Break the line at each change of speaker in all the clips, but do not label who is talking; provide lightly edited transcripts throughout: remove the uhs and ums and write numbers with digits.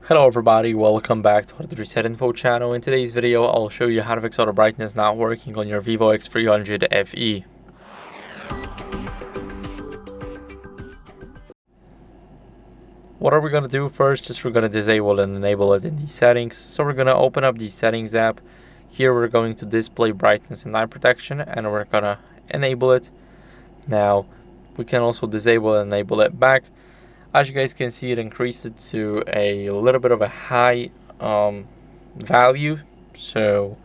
Hello everybody, welcome back to HardReset.Info channel. In today's video, I'll show you how to fix auto brightness not working on your VIVO X300 FE. What are we going to do first is we're going to disable and enable it in the settings. So we're going to open up the settings app. Here we're going to display brightness and night protection and we're going to enable it. Now we can also disable and enable it back. As you guys can see, it increased it to a little bit of a high value. So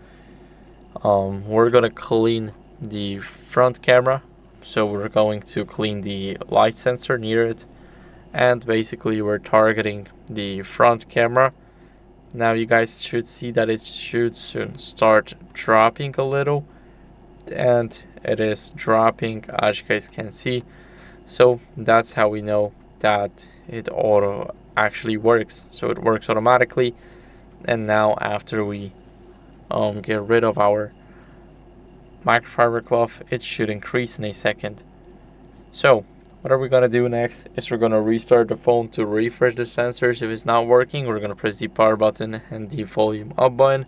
we're going to clean the front camera. So we're going to clean the light sensor near it. And basically we're targeting the front camera. Now you guys should see that it should soon start dropping a little. And it is dropping, as you guys can see. So that's how we know that it auto actually works. So it works automatically. And now after we get rid of our microfiber cloth, it should increase in a second. So what are we going to do next is we're going to restart the phone to refresh the sensors. If it's not working, we're going to press the power button and the volume up button.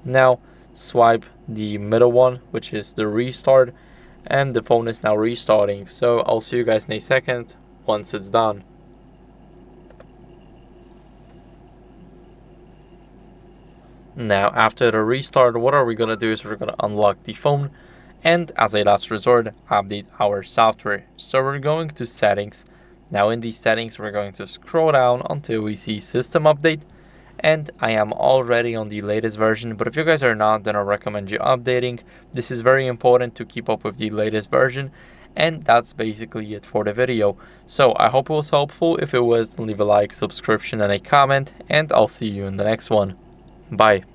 Now swipe the middle one, which is the restart, and the phone is now restarting. So I'll see you guys in a second once it's done. Now after the restart, what are we going to do is we're going to unlock the phone and as a last resort update our software. So we're going to settings. Now in these settings we're going to scroll down until we see system update, and I am already on the latest version, but if you guys are not, then I recommend you updating. This is very important to keep up with the latest version. And that's basically it for the video. So I hope it was helpful. If it was, then leave a like, subscription, and a comment, and I'll see you in the next one. Bye.